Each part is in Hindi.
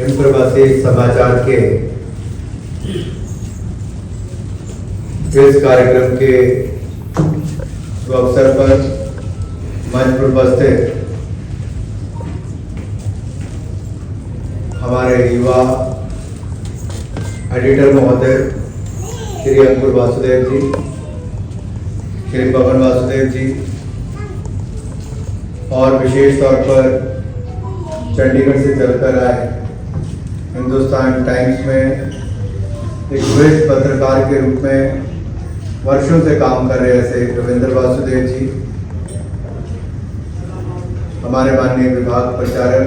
हिम प्रवासी समाचार के इस कार्यक्रम के अवसर पर मंच पर उपस्थित हमारे युवा एडिटर महोदय श्री अंकुर वासुदेव जी, श्री पवन वासुदेव जी और विशेष तौर पर चंडीगढ़ से चलकर आए हिंदुस्तान टाइम्स में एक वरिष्ठ पत्रकार के रूप में वर्षों से काम कर रहे ऐसे रविंद्र वासुदेव जी, हमारे माननीय विभाग प्रचारक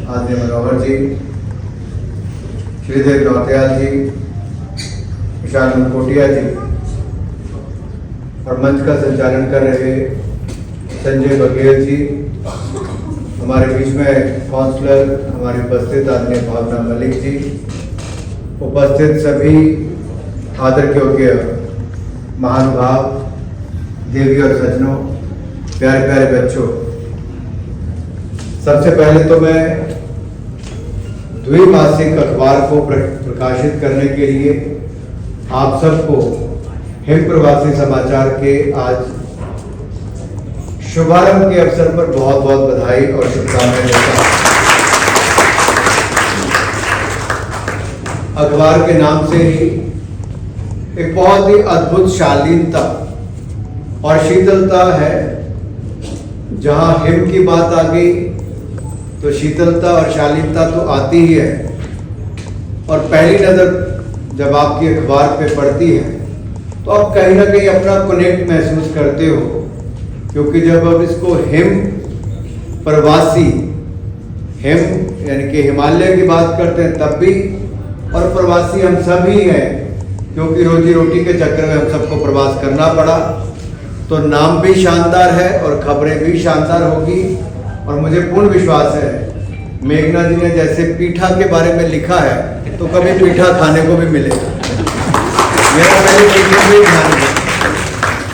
आदरणीय मनोहर जी, श्रीदेव नौटियाल जी, विशाल मुखोटिया जी और मंच का संचालन कर रहे संजय बघेल जी, हमारे बीच में काउंसलर हमारे उपस्थित आदरणीय भावना मलिक जी, उपस्थित सभी आदर योग्य महानुभाव, देवी और सज्जनों, प्यारे प्यारे बच्चों, सबसे पहले तो मैं द्विमासिक अखबार को प्रकाशित करने के लिए आप सबको हिम प्रवासी समाचार के आज शुभारंभ के अवसर पर बहुत बहुत बधाई और शुभकामनाएं देता हूं। अखबार के नाम से ही एक बहुत ही अद्भुत शालीनता और शीतलता है। जहां हिम की बात आ गई तो शीतलता और शालीनता तो आती ही है, और पहली नजर जब आपकी अखबार पे पड़ती है तो आप कहीं ना कहीं अपना कनेक्ट महसूस करते हो, क्योंकि जब अब इसको हिम प्रवासी, हिम यानी कि हिमालय की बात करते हैं तब भी, और प्रवासी हम सब ही हैं, क्योंकि रोजी रोटी के चक्कर में हम सबको प्रवास करना पड़ा। तो नाम भी शानदार है और खबरें भी शानदार होगी, और मुझे पूर्ण विश्वास है मेघना जी ने जैसे पीठा के बारे में लिखा है तो कभी पीठा खाने को भी मिलेगा। मेरा पहले पीठा भी खाने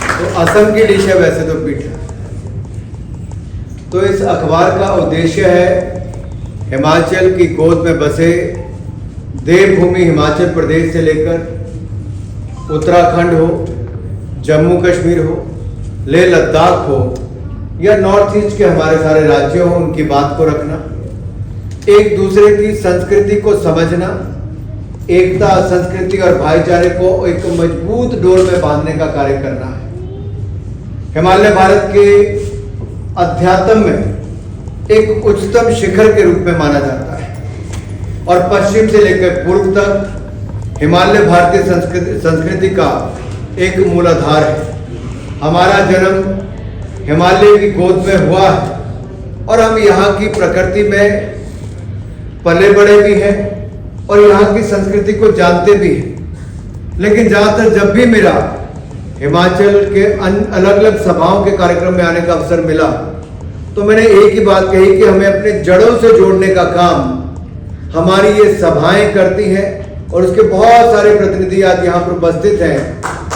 तो असम की डिश है वैसे तो पीठा। तो इस अखबार का उद्देश्य है हिमाचल की गोद में बसे देवभूमि हिमाचल प्रदेश से लेकर उत्तराखंड हो, जम्मू कश्मीर हो, लेह लद्दाख हो या नॉर्थ ईस्ट के हमारे सारे राज्य हो, उनकी बात को रखना, एक दूसरे की संस्कृति को समझना, एकता, संस्कृति और भाईचारे को एक मजबूत डोर में बांधने का कार्य करना है। हिमालय भारत के अध्यात्म में एक उच्चतम शिखर के रूप में माना जाता है, और पश्चिम से लेकर पूर्व तक हिमालय भारतीय संस्कृति का एक मूलाधार है। हमारा जन्म हिमालय की गोद में हुआ है, और हम यहाँ की प्रकृति में पले बड़े भी हैं और यहाँ की संस्कृति को जानते भी हैं। लेकिन ज़्यादातर जब भी मेरा हिमाचल के अलग अलग सभाओं के कार्यक्रम में आने का अवसर मिला तो मैंने एक ही बात कही कि हमें अपने जड़ों से जोड़ने का काम हमारी ये सभाएं करती हैं, और उसके बहुत सारे प्रतिनिधि आज यहाँ पर उपस्थित हैं।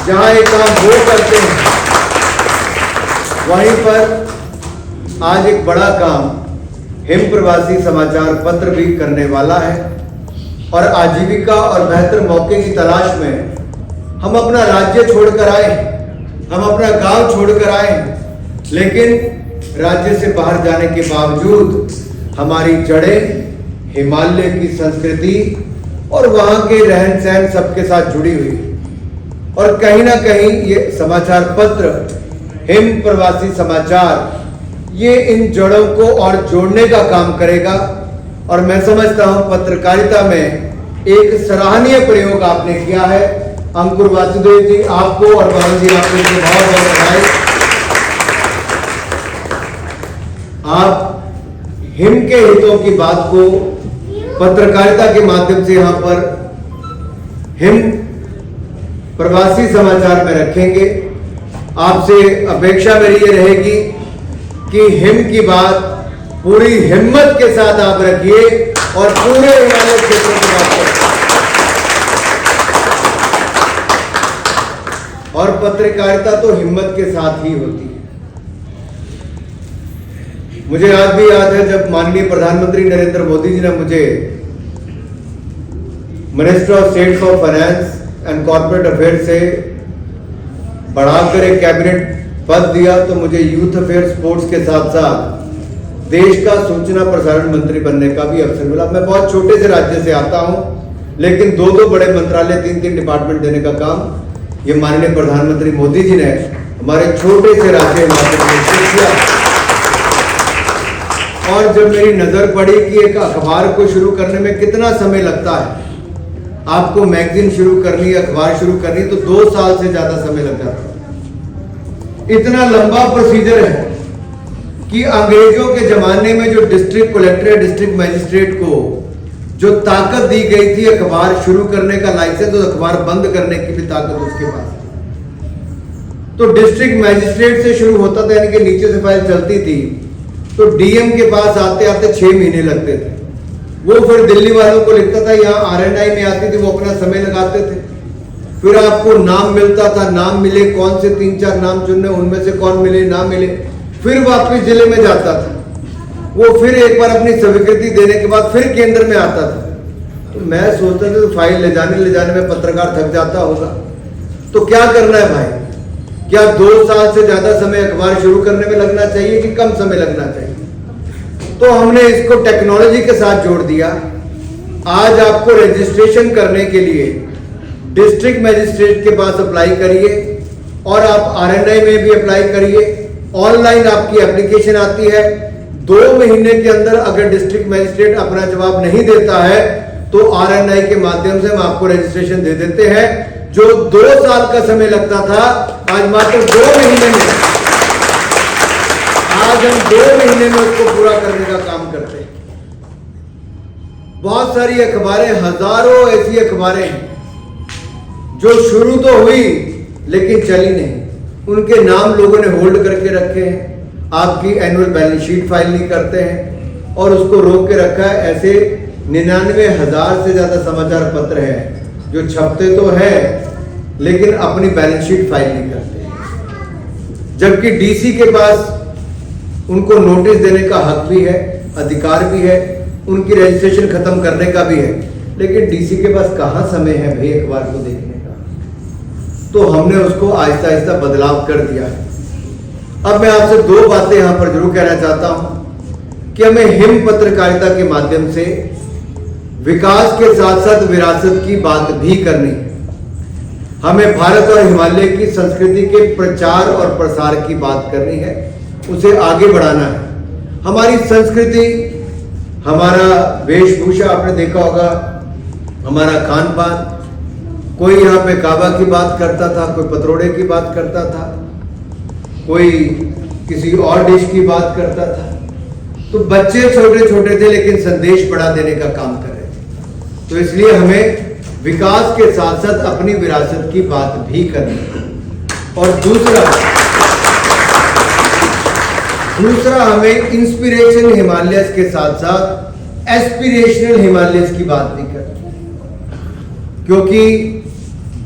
जहाँ एक काम वो करते हैं वहीं पर आज एक बड़ा काम हिम प्रवासी समाचार पत्र भी करने वाला है, और आजीविका और बेहतर मौके की तलाश में हम अपना राज्य छोड़कर आए, हम अपना गांव छोड़कर आए, लेकिन राज्य से बाहर जाने के बावजूद हमारी जड़ें हिमालय की संस्कृति और वहां के रहन सहन सबके साथ जुड़ी हुई है। और कहीं ना कहीं ये समाचार पत्र हिम प्रवासी समाचार ये इन जड़ों को और जोड़ने का काम करेगा। और मैं समझता हूं पत्रकारिता में एक सराहनीय प्रयोग आपने किया है। अंकुर वासुदेव जी, आपको और बाबू जी, आपको बहुत बहुत बधाई। आप हिम के हितों की बात को पत्रकारिता के माध्यम से यहाँ पर हिम प्रवासी समाचार में रखेंगे। आपसे अपेक्षा मेरी ये रहेगी कि हिम की बात पूरी हिम्मत के साथ आप रखिए और पूरे हिमालय क्षेत्र की बात करें। और पत्रकारिता तो हिम्मत के साथ ही होती है। मुझे आज भी याद है जब माननीय प्रधानमंत्री नरेंद्र मोदी जी ने मुझे minister of state for finance and corporate affairs से बढ़ाकर एक कैबिनेट पद दिया तो मुझे यूथ अफेयर स्पोर्ट्स के साथ साथ देश का सूचना प्रसारण मंत्री बनने का भी अवसर मिला। मैं बहुत छोटे से राज्य से आता हूं, लेकिन दो बड़े मंत्रालय, तीन डिपार्टमेंट देने का काम ये माननीय प्रधानमंत्री मोदी जी ने हमारे छोटे से राज्य हिमाचल प्रदेश से किया। और जब मेरी नजर पड़ी कि एक अखबार को शुरू करने में कितना समय लगता है, आपको मैगजीन शुरू करनी, अखबार शुरू करनी तो 2 साल से ज्यादा समय लग जाता है। इतना लंबा प्रोसीजर है कि अंग्रेजों के जमाने में जो डिस्ट्रिक्ट कलेक्टर, डिस्ट्रिक्ट मजिस्ट्रेट को जो ताकत दी गई थी अखबार शुरू करने का लाइसेंस, तो अखबार बंद करने की भी ताकत उसके पास। तो डिस्ट्रिक्ट मजिस्ट्रेट से शुरू होता था, यानी कि नीचे से फाइल चलती थी, तो डीएम के पास आते आते 6 महीने लगते थे। वो फिर दिल्ली वालों को लिखता था, यहाँ आरएनआई में आती थी, वो अपना समय लगाते थे। फिर आपको नाम मिलता था, नाम मिले, कौन से 3-4 नाम चुनने, उनमें से कौन मिले ना मिले, फिर वापस जिले में जाता था। वो फिर एक बार अपनी स्वीकृति देने के बाद फिर केंद्र में आता था। तो मैं सोचता था तो फाइल ले जाने में पत्रकार थक जाता होगा, तो क्या करना है भाई? क्या 2 साल से ज्यादा समय अखबार शुरू करने में लगना चाहिए कि कम समय लगना चाहिए? तो हमने इसको टेक्नोलॉजी के साथ जोड़ दिया। आज आपको रजिस्ट्रेशन करने के लिए डिस्ट्रिक्ट मजिस्ट्रेट के पास अप्लाई करिए और आप आरएनआई में भी अप्लाई करिए। ऑनलाइन आपकी एप्लीकेशन आती है। 2 महीने के अंदर अगर डिस्ट्रिक्ट मजिस्ट्रेट अपना जवाब नहीं देता है तो आरएनआई के माध्यम से हम आपको रजिस्ट्रेशन दे देते हैं। जो 2 साल का समय लगता था, आज मात्र 2 महीने में, आज हम 2 महीने में उसको पूरा करने का काम करते हैं। बहुत सारी अखबारें, हजारों ऐसी अखबारें हैं जो शुरू तो हुई लेकिन चली नहीं। उनके नाम लोगों ने होल्ड करके रखे हैं, आपकी एनुअल बैलेंस शीट फाइल नहीं करते हैं और उसको रोक के रखा है। ऐसे 99,000 से ज्यादा समाचार पत्र हैं जो छपते तो है लेकिन अपनी बैलेंस शीट फाइल नहीं करते, जबकि डीसी के पास उनको नोटिस देने का हक भी है, अधिकार भी है, उनकी रजिस्ट्रेशन खत्म करने का भी है, लेकिन डीसी के पास कहां समय है भाई अखबार को देखने का। तो हमने उसको आहिस्ता आहिस्ता बदलाव कर दिया है। अब मैं आपसे 2 बातें यहां पर जरूर कहना चाहता हूं कि हमें हिम पत्रकारिता के माध्यम से विकास के साथ साथ विरासत की बात भी करनी है। हमें भारत और हिमालय की संस्कृति के प्रचार और प्रसार की बात करनी है, उसे आगे बढ़ाना है। हमारी संस्कृति, हमारा वेशभूषा, आपने देखा होगा, हमारा खान पान, कोई यहाँ पे काबा की बात करता था, कोई पतरोड़े की बात करता था, कोई किसी और डिश की बात करता था। तो बच्चे छोटे छोटे थे लेकिन संदेश बड़ा देने का काम कर रहे थे। तो इसलिए हमें विकास के साथ साथ अपनी विरासत की बात भी करनी है। और दूसरा हमें इंस्पिरेशन हिमालयस के साथ साथ एस्पिरेशनल हिमालयस की बात भी करनी है, क्योंकि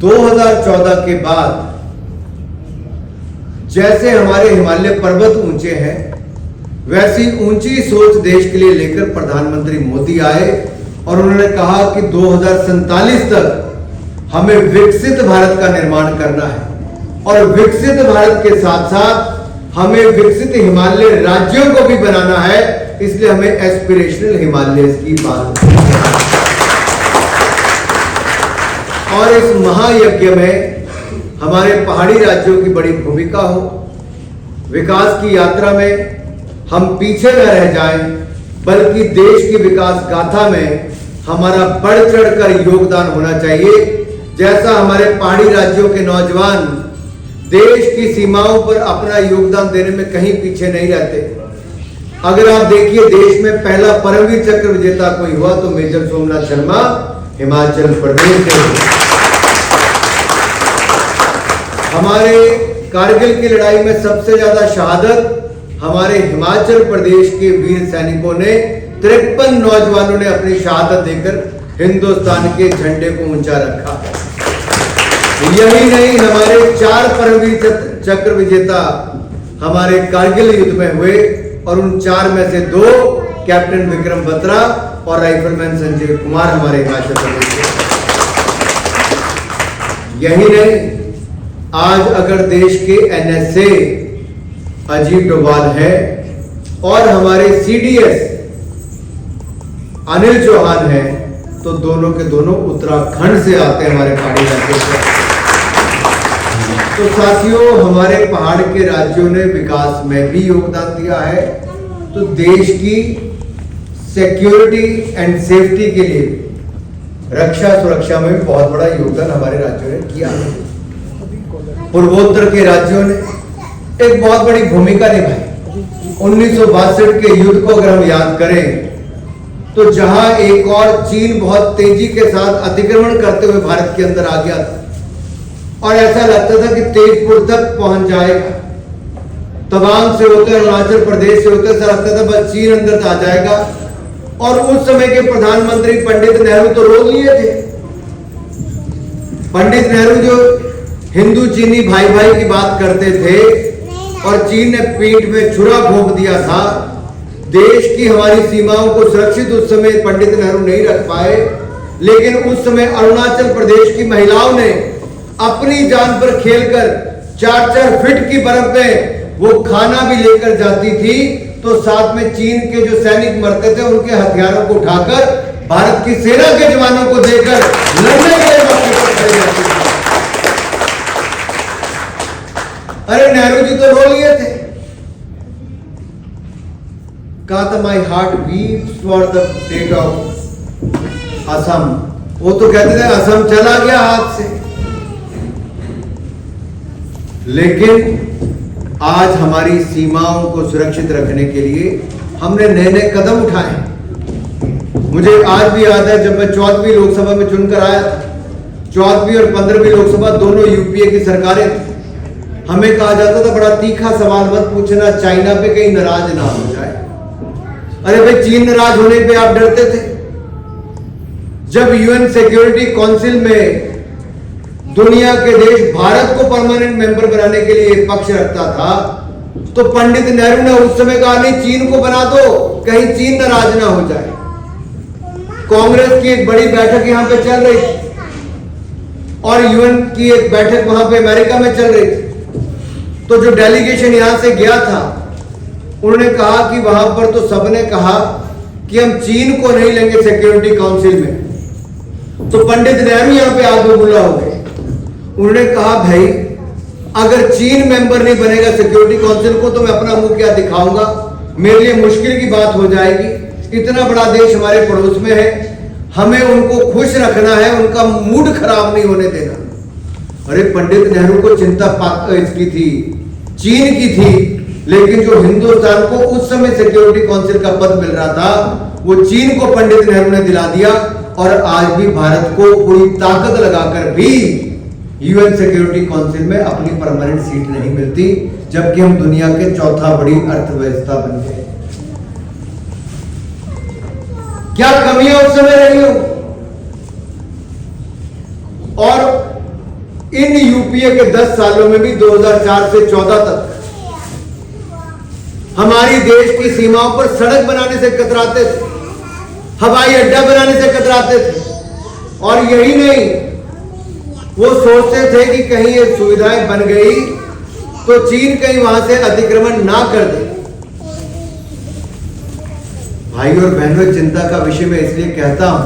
2014 के बाद जैसे हमारे हिमालय पर्वत ऊंचे हैं, वैसी ऊंची सोच देश के लिए लेकर प्रधानमंत्री मोदी आए और उन्होंने कहा कि 2047 तक हमें विकसित भारत का निर्माण करना है और विकसित भारत के साथ साथ हमें विकसित हिमालय राज्यों को भी बनाना है। इसलिए हमें एस्पिरेशनल हिमालय की बात और इस महायज्ञ में हमारे पहाड़ी राज्यों की बड़ी भूमिका हो। विकास की यात्रा में हम पीछे न रह जाएं, बल्कि देश की विकास गाथा में हमारा बढ़ चढ़कर योगदान होना चाहिए। जैसा हमारे पहाड़ी राज्यों के नौजवान देश की सीमाओं पर अपना योगदान देने में कहीं पीछे नहीं रहते। अगर आप देखिए, देश में पहला परमवीर चक्र विजेता कोई हुआ तो मेजर सोमनाथ शर्मा हिमाचल प्रदेश से। हमारे कारगिल की लड़ाई में सबसे ज्यादा शहादत हमारे हिमाचल प्रदेश के वीर सैनिकों ने 53 नौजवानों ने अपनी शहादत देकर हिंदुस्तान के झंडे को ऊंचा रखा। यही नहीं, हमारे 4 परमवीर चक्र विजेता हमारे कारगिल युद्ध में हुए और उन 4 में से 2 कैप्टन विक्रम बत्रा और राइफलमैन संजय कुमार हमारे हिमाचल प्रदेश के। यही नहीं, आज अगर देश के एनएसए अजीत डोभाल है और हमारे सीडीएस अनिल चौहान है, तो दोनों के दोनों उत्तराखंड से आते हैं हमारे पहाड़ी राज्यों से। तो साथियों, हमारे पहाड़ के राज्यों ने विकास में भी योगदान दिया है, तो देश की सिक्योरिटी एंड सेफ्टी के लिए रक्षा सुरक्षा में भी बहुत बड़ा योगदान हमारे राज्यों ने किया है। पूर्वोत्तर के राज्यों ने एक बहुत बड़ी भूमिका निभाई। 1962 के युद्ध को अगर हम याद करें, तो जहां एक और चीन बहुत तेजी के साथ अतिक्रमण करते हुए भारत के अंदर आ गया था और ऐसा लगता था कि तेजपुर तक पहुंच जाएगा, तवांग से होकर अरुणाचल प्रदेश से होकर ऐसा लगता था बस चीन अंदर आ जाएगा। और उस समय के प्रधानमंत्री पंडित नेहरू तो रोक लिए थे। पंडित नेहरू जो हिंदू चीनी भाई भाई की बात करते थे और चीन ने पीठ में छुरा घोंप दिया था। देश की हमारी सीमाओं को सुरक्षित उस समय पंडित नेहरू नहीं रख पाए, लेकिन उस समय अरुणाचल प्रदेश की महिलाओं ने अपनी जान पर खेलकर 4-4 फीट की बर्फ में वो खाना भी लेकर जाती थी, तो साथ में चीन के जो सैनिक मरते थे उनके हथियारों को उठाकर भारत की सेना के जवानों को देकर लड़ने के लिए मौके पर खड़े रहते थे। अरे नेहरू जी तो रो लिए थे, कहा था my heart beats for the state of Assam. वो तो कहते थे असम चला गया हाथ से। लेकिन आज हमारी सीमाओं को सुरक्षित रखने के लिए हमने नए नए कदम उठाए। मुझे आज भी याद है जब मैं 14वीं लोकसभा में चुनकर आया था, 14वीं और 15वीं लोकसभा दोनों यूपीए की सरकारें थी। हमें कहा जाता था बड़ा तीखा सवाल मत पूछना, चाइना पे कहीं नाराज ना हो जाए। अरे भाई, चीन नाराज होने पे आप डरते थे? जब यूएन सिक्योरिटी काउंसिल में दुनिया के देश भारत को परमानेंट मेंबर बनाने के लिए पक्ष रखता था, तो पंडित नेहरू ने उस समय कहा नहीं, चीन को बना दो, कहीं चीन नाराज ना हो जाए। कांग्रेस की एक बड़ी बैठक यहां पे चल रही थी और यूएन की एक बैठक वहां पे अमेरिका में चल रही थी। तो जो डेलीगेशन यहां से गया था, उन्होंने कहा कि वहां पर तो सबने कहा कि हम चीन को नहीं लेंगे सिक्योरिटी काउंसिल में। तो पंडित नेहरू यहां पे आगे बुला हो गए। उन्होंने कहा भाई, अगर चीन मेंबर नहीं बनेगा सिक्योरिटी काउंसिल को, तो मैं अपना मुंह क्या दिखाऊंगा, मेरे लिए मुश्किल की बात हो जाएगी। इतना बड़ा देश हमारे पड़ोस में है, हमें उनको खुश रखना है, उनका मूड खराब नहीं होने देना। अरे पंडित नेहरू को चिंता इसकी थी, चीन की थी, लेकिन जो हिंदुस्तान को उस समय सिक्योरिटी काउंसिल का पद मिल रहा था, वो चीन को पंडित नेहरू ने दिला दिया। और आज भी भारत को पूरी ताकत लगाकर भी यूएन सिक्योरिटी काउंसिल में अपनी परमानेंट सीट नहीं मिलती, जबकि हम दुनिया के चौथा बड़ी अर्थव्यवस्था बन गए। क्या कमियां उस समय रही हो? और इन यूपीए के 10 सालों में भी 2004 से 14 तक हमारी देश की सीमाओं पर सड़क बनाने से कतराते थे, हवाई अड्डा बनाने से कतराते थे। और यही नहीं, वो सोचते थे कि कहीं ये सुविधाएं बन गई तो चीन कहीं वहां से अतिक्रमण ना कर दे। भाई और बहनों, चिंता का विषय मैं इसलिए कहता हूं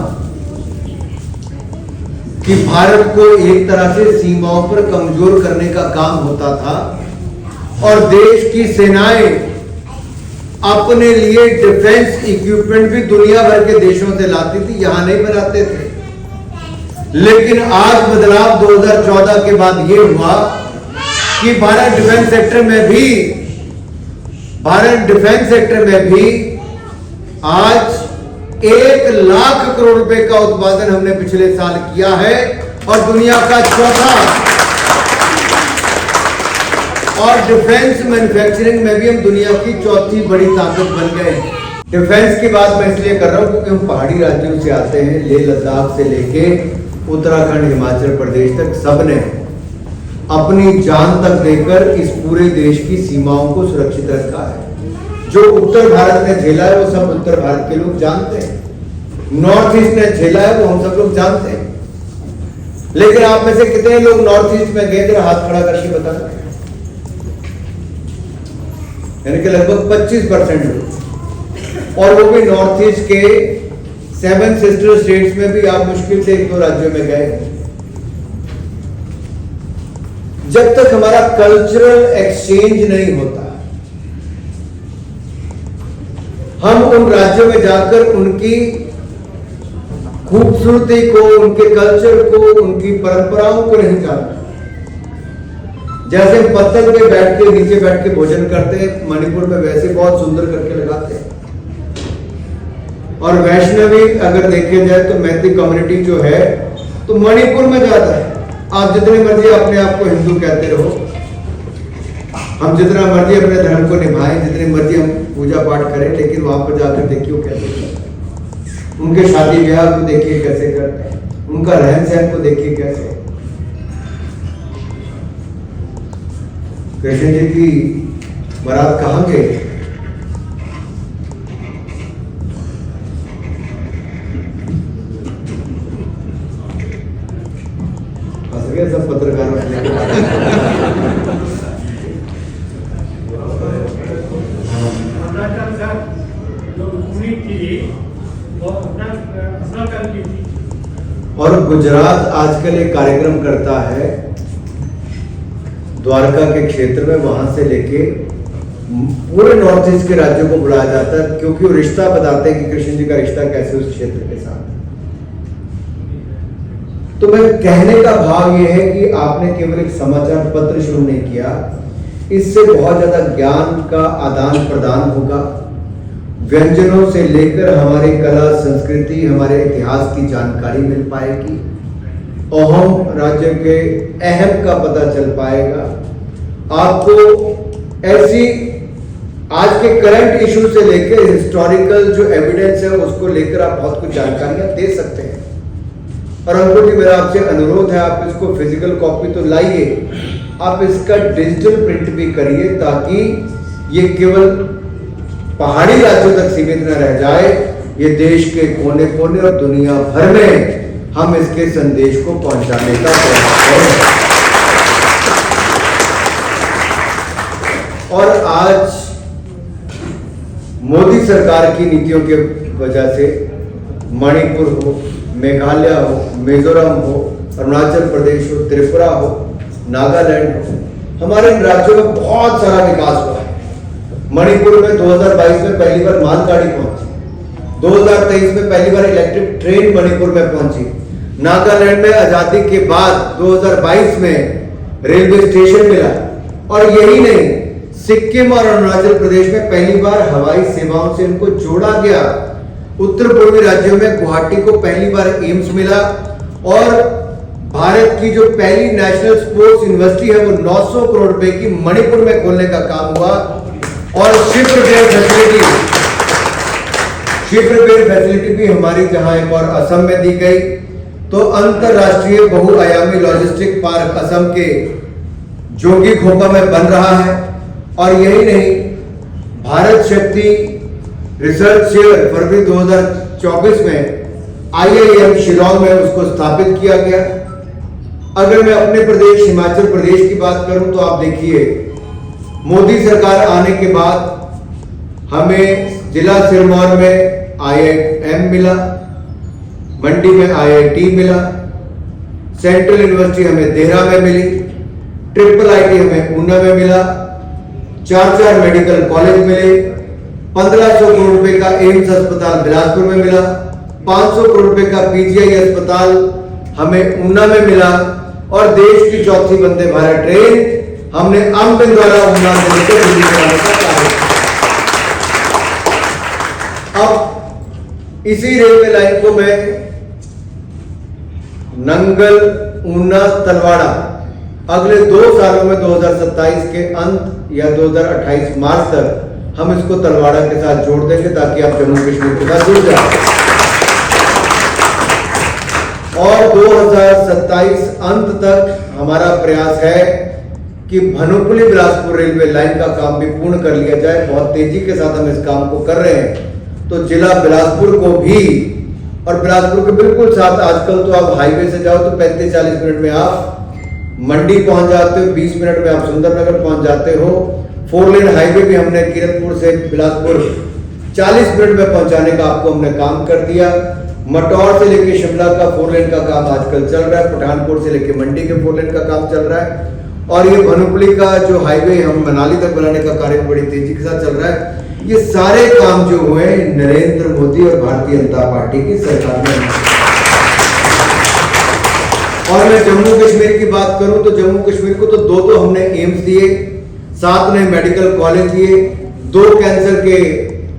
कि भारत को एक तरह से सीमाओं पर कमजोर करने का काम होता था और देश की सेनाएं अपने लिए डिफेंस इक्विपमेंट भी दुनिया भर के देशों से लाती थी, यहां नहीं बनाते थे। लेकिन आज बदलाव 2014 के बाद यह हुआ कि भारत डिफेंस सेक्टर में भी आज 1 लाख करोड़ रुपए का उत्पादन हमने पिछले साल किया है और दुनिया का चौथा। और डिफेंस मैन्युफैक्चरिंग में भी हम दुनिया की चौथी बड़ी ताकत बन गए। डिफेंस की बात मैं इसलिए कर रहा हूं क्योंकि हम पहाड़ी राज्यों से आते हैं, लेह लद्दाख से लेके उत्तराखंड हिमाचल प्रदेश तक सबने अपनी जान तक देकर इस पूरे देश की सीमाओं को सुरक्षित रखा है। जो उत्तर भारत ने झेला है वो सब उत्तर भारत के लोग जानते हैं, नॉर्थ ईस्ट ने झेला है वो हम सब लोग जानते हैं। लेकिन आप में से कितने लोग नॉर्थ ईस्ट में गए थे? हाथ खड़ा करके बताना। यानी कि लगभग 25% लोग, और वो भी नॉर्थ ईस्ट के 7 सिस्टर स्टेट्स में भी आप मुश्किल से 1-2 राज्यों में गए। जब तक हमारा कल्चरल एक्सचेंज नहीं होता, हम उन राज्यों में जाकर उनकी खूबसूरती को, उनके कल्चर को, उनकी परंपराओं को नहीं जानते। जैसे हम पत्थर पे बैठ के, नीचे बैठ के भोजन करते हैं, मणिपुर में वैसे बहुत सुंदर करके लगाते हैं। और वैष्णवी अगर देखे जाए तो मैथिली कम्युनिटी जो है तो मणिपुर में ज्यादा है। आप जितने मर्जी अपने आप को हिंदू कहते रहो, हम जितना मर्जी अपने धर्म को निभाएं, जितने मर्जी हम पूजा पाठ करें, लेकिन वहां पर जाकर देखिए वो कैसे करते हैं। उनके शादी ब्याह को देखिए कैसे करते हैं, उनका रहन सहन को देखिए कैसे। कृष्ण जी की बारात कहाँ गए? सब पत्रकार और गुजरात आजकल एक कार्यक्रम करता है द्वारका के क्षेत्र में, वहां से लेके पूरे नॉर्थ ईस्ट के राज्यों को बुलाया जाता है, क्योंकि वो रिश्ता बताते हैं कि कृष्ण जी का रिश्ता कैसे उस क्षेत्र के साथ। तो मैं कहने का भाव यह है कि आपने केवल एक समाचार पत्र शुरू नहीं किया, इससे बहुत ज्यादा ज्ञान का आदान प्रदान होगा। व्यंजनों से लेकर हमारी कला संस्कृति, हमारे इतिहास की जानकारी मिल पाएगी। अहोम राज्य के अहम का पता चल पाएगा। आपको ऐसी आज के करंट इशू से लेकर हिस्टोरिकल जो एविडेंस है उसको लेकर आप बहुत कुछ जानकारियां दे सकते हैं। और अंकुर जी, मेरा आपसे अनुरोध है, आप इसको फिजिकल कॉपी तो लाइए, आप इसका डिजिटल प्रिंट भी करिए, ताकि ये केवल पहाड़ी राज्यों तक सीमित न रह जाए। ये देश के कोने कोने और दुनिया भर में हम इसके संदेश को पहुंचाने का प्रयास करें। और आज मोदी सरकार की नीतियों के वजह से मणिपुर हो, मेघालय हो, मिजोरम हो, अरुणाचल प्रदेश हो, त्रिपुरा हो, नागालैंड हो, हमारे इन राज्यों में बहुत सारा विकास हुआ है। मणिपुर में 2022 में पहली बार मालगाड़ी पहुंची, 2023 में पहली बार इलेक्ट्रिक ट्रेन मणिपुर में पहुंची। नागालैंड में आजादी के बाद 2022 में रेलवे स्टेशन मिला। और यही नहीं, सिक्किम और अरुणाचल प्रदेश में पहली बार हवाई सेवाओं से इनको जोड़ा गया। उत्तर पूर्वी राज्यों में गुवाहाटी को पहली बार एम्स मिला। और भारत की जो पहली नेशनल स्पोर्ट्स यूनिवर्सिटी है वो 900 करोड़ रुपए की मणिपुर में खोलने का काम हुआ। और शिप रिपेयर फैसिलिटी भी हमारी जहां एक और असम में दी गई। तो अंतरराष्ट्रीय बहुआयामी लॉजिस्टिक पार्क असम के जोगी खोपा में बन रहा है। और यही नहीं, भारत शक्ति रिसर्च शेयर फरवरी 2024 में IIM शिलांग में उसको स्थापित किया गया। अगर मैं अपने प्रदेश हिमाचल प्रदेश की बात करूं तो आप देखिए, मोदी सरकार आने के बाद हमें जिला सिरमौर में IIM मिला, मंडी में IIT मिला, सेंट्रल यूनिवर्सिटी हमें देहरा में मिली, IIIT हमें ऊना में मिला, 4 मेडिकल कॉलेज मिले, 1500 करोड़ रुपए का एम्स अस्पताल बिलासपुर में मिला, 500 करोड़ रुपए का PGI अस्पताल हमें ऊना में मिला। और देश की चौथी वंदे भारत ट्रेन हमने अम्बिन द्वारा ऊना से लेकर दिल्ली बनाने का कार्य किया। अब इसी रेलवे लाइन को मैं नंगल, ऊना, तलवाड़ा अगले 2 सालों में 2027 के अंत या 2028 मार्च तक हम इसको तलवाड़ा के साथ जोड़ देंगे, ताकि आप जम्मू कश्मीर के साथ जुड़ जाए। और 2027 अंत तक हमारा प्रयास है कि भनोपली बिलासपुर रेलवे लाइन का काम भी पूर्ण कर लिया जाए। बहुत तेजी के साथ हम इस काम को कर रहे हैं। तो जिला बिलासपुर को भी और बिलासपुर के बिल्कुल साथ आजकल तो आप हाईवे से जाओ तो 35-40 मिनट में आप मंडी पहुंच जाते हो, 20 मिनट में आप सुंदरनगर पहुंच जाते हो। 4 लेन हाईवे भी हमने किरतपुर से बिलासपुर 40 मिनट में पहुंचाने का आपको हमने काम कर दिया। मटौर से लेके शिमला का 4 लेन का काम आजकल चल रहा है, पठानकोट से लेके मंडी के 4 लेन का काम चल रहा है, और ये भनुपली का जो हाईवे हम मनाली तक बनाने का कार्य बड़ी तेजी के साथ चल रहा है। ये सारे काम जो हुए नरेंद्र मोदी और भारतीय जनता पार्टी की सरकार में। और मैं जम्मू कश्मीर की बात करूं तो जम्मू कश्मीर को तो दो हमने एम्स दिए, 7 नए मेडिकल कॉलेज दिए, 2 कैंसर के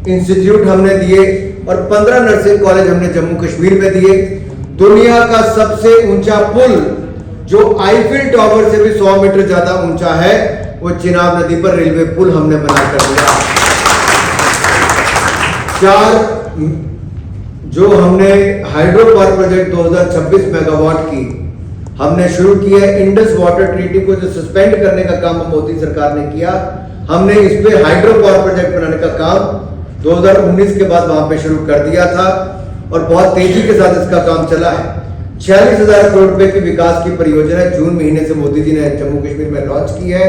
इंस्टीट्यूट हमने दिए और 15 नर्सिंग कॉलेज हमने जम्मू कश्मीर में दिए। दुनिया का सबसे ऊंचा पुल जो आईफिल टावर से भी 100 मीटर ज्यादा ऊंचा है वो चिनाब नदी पर रेलवे पुल हमने बना कर दिया। 4 जो हमने हाइड्रो पावर प्रोजेक्ट 2026 मेगावाट की हमने शुरू किया है। इंडस वाटर ट्रीटी को जो सस्पेंड करने का काम मोदी सरकार ने किया, हमने इस पे हाइड्रो पावर प्रोजेक्ट बनाने का काम 2019 के बाद वहां पे शुरू कर दिया था और बहुत तेजी के साथ इसका काम चला है। 46,000 करोड़ रुपए की विकास की परियोजना जून महीने से मोदी जी ने जम्मू कश्मीर में लॉन्च की है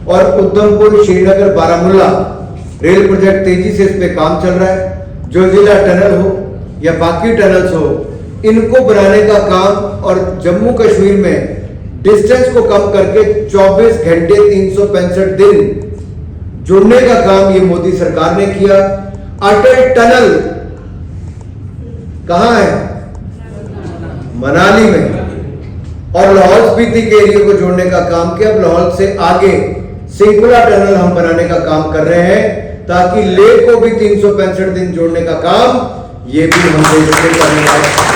और उधमपुर श्रीनगर बारामूला रेल प्रोजेक्ट तेजी से इस पे काम चल रहा है। जो जिला टनल हो या बाकी टनल्स हो, इनको बनाने का काम और जम्मू कश्मीर में डिस्टेंस को कम करके 24 घंटे 365 दिन जुड़ने का काम ये मोदी सरकार ने किया। अटल टनल कहां है? मनाली में, और लाहौल स्पीति के एरिया को जोड़ने का काम किया। अब लाहौल से आगे सिंकुला टनल हम बनाने का काम कर रहे हैं ताकि लेह को भी 365 दिन जोड़ने का काम ये भी हम देश में करने वाले हैं।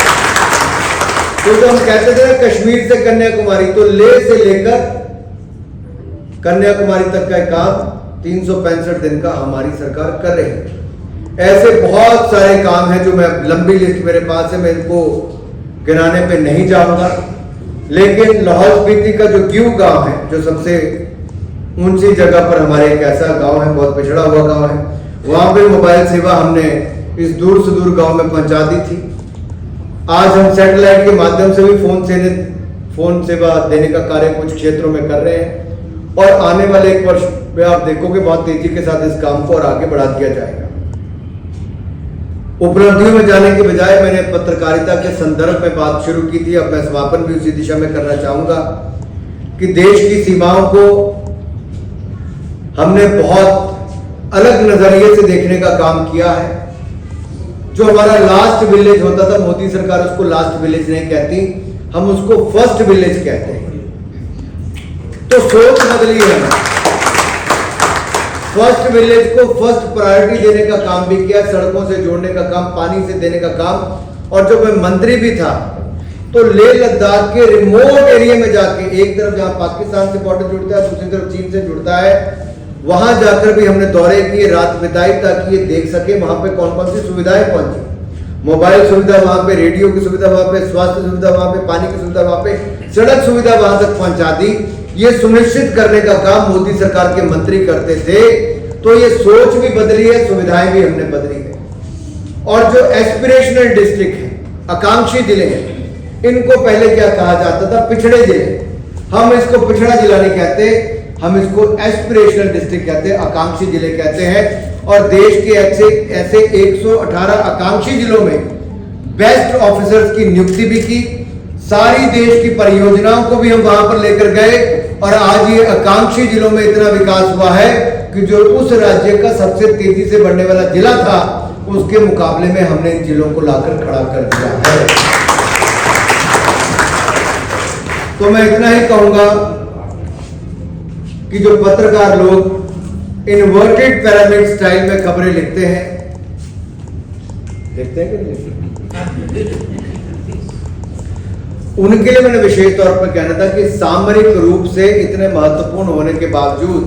तो हम कहते थे कश्मीर से कन्याकुमारी, तो लेह से लेकर कन्याकुमारी तक का काम 365 दिन का हमारी सरकार कर रही है। ऐसे बहुत सारे काम हैं जो मैं लंबी लिस्ट मेरे पास है, मैं इनको गिनाने पे नहीं जाऊंगा, लेकिन लाहौल स्पीति का जो ग्यू गांव है जो सबसे ऊंची जगह पर हमारे एक ऐसा गांव है, बहुत पिछड़ा हुआ गांव है, वहां पे मोबाइल सेवा हमने इस दूर से दूर गांव में पहुंचा दी थी। आज हम सैटेलाइट के माध्यम से भी फोन सेवा देने का कार्य कुछ क्षेत्रों में कर रहे हैं और आने वाले 1 वर्ष में आप देखोगे बहुत तेजी के साथ इस काम को और आगे बढ़ा दिया जाएगा। उपलब्धियों में जाने के बजाय मैंने पत्रकारिता के संदर्भ में बात शुरू की थी, अब मैं समापन भी उसी दिशा में करना चाहूंगा कि देश की सीमाओं को हमने बहुत अलग नजरिए से देखने का काम किया है। जो हमारा लास्ट विलेज होता था, मोदी सरकार उसको लास्ट विलेज नहीं कहती, हम उसको फर्स्ट विलेज कहते हैं। तो सोच बदली है, फर्स्ट विलेज को फर्स्ट प्रायोरिटी देने का काम भी किया, सड़कों से जोड़ने का काम, पानी से देने का काम। और जब मैं मंत्री भी था तो लेह लद्दाख के रिमोट एरिया में जाके, एक तरफ जहां पाकिस्तान से बॉर्डर जुड़ता है, दूसरी तरफ चीन से जुड़ता है, वहां जाकर भी हमने दौरे किए, रात बिताई ताकि ये देख सके वहां पे कौन कौन सी सुविधाएं पहुंची। मोबाइल सुविधा वहां पे, रेडियो की सुविधा वहां पे, स्वास्थ्य सुविधा वहां पे, पानी की सुविधा वहां पे, सड़क सुविधा वहां तक पहुंचा दी। ये सुनिश्चित करने का काम मोदी सरकार के मंत्री करते थे। तो ये सोच भी बदली है, सुविधाएं भी हमने बदली है। और जो एस्पिरेशनल डिस्ट्रिक्ट है, आकांक्षी जिले हैं, इनको पहले क्या कहा जाता था? पिछड़े जिले। हम इसको पिछड़ा जिला नहीं कहते, हम इसको एस्पिरेशनल डिस्ट्रिक्ट कहते हैं, आकांक्षी जिले कहते हैं। और देश के ऐसे 118 आकांक्षी जिलों में बेस्ट ऑफिसर्स की नियुक्ति भी की। सारी देश की परियोजनाओं को भी हम वहां पर लेकर गए और आज ये आकांक्षी जिलों में इतना विकास हुआ है कि जो उस राज्य का सबसे तेजी से बढ़ने वाला जिला था, उसके मुकाबले में हमने इन जिलों को लाकर खड़ा कर दिया है। तो मैं इतना ही कहूंगा कि जो पत्रकार लोग इन्वर्टेड पिरामिड स्टाइल में खबरें लिखते हैं, देखते हैं कि उनके लिए मैंने विशेष तौर पर कहना था कि सामरिक रूप से इतने महत्वपूर्ण होने के बावजूद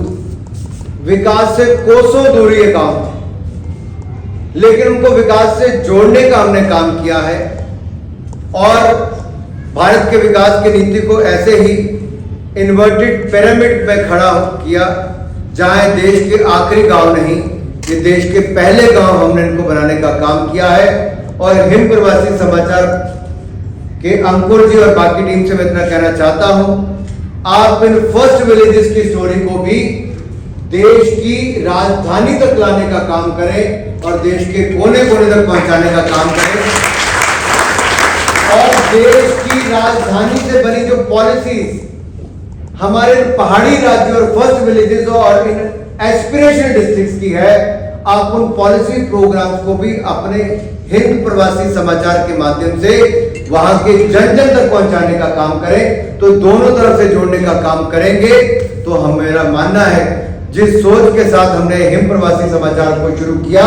विकास से कोसों दूरी है काम, लेकिन उनको विकास से जोड़ने का हमने काम किया है। और भारत के विकास की नीति को ऐसे ही इन्वर्टेड पिरामिड में खड़ा किया, जहां देश के आखिरी गांव नहीं, ये देश के पहले गांव हमने इनको बनाने का काम किया है। और हिंद प्रवासी समाचार के अंकुर जी और बाकी टीम से मैं इतना कहना चाहता हूं, आप इन फर्स्ट विलेजेस की स्टोरी को भी देश की राजधानी तक लाने का काम करें और देश के कोने कोने तक पहुंचाने का काम करें। और देश की राजधानी से बनी जो पॉलिसीज हमारे पहाड़ी राज्यों और फर्स्ट विलेजेस और इन एस्पिरेशनल डिस्ट्रिक्ट्स की है, आप उन पॉलिसी प्रोग्राम्स को भी अपने हिंद प्रवासी समाचार के माध्यम से वहां के जन जन तक पहुंचाने का काम करें। तो दोनों तरफ से जोड़ने का काम करेंगे तो हम, मेरा मानना है, जिस सोच के साथ हमने हिंद प्रवासी समाचार को शुरू किया,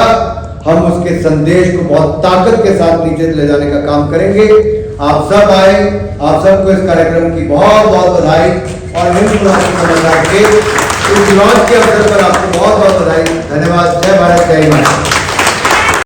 हम उसके संदेश को बहुत ताकत के साथ नीचे ले जाने का काम करेंगे। आप सब आए, आप सबको इस कार्यक्रम की बहुत बहुत बधाई और हिंद प्रवासी समाचार के इस लॉन्च के अवसर पर आपको बहुत बहुत बधाई। धन्यवाद। जय भारत, जय हिंद।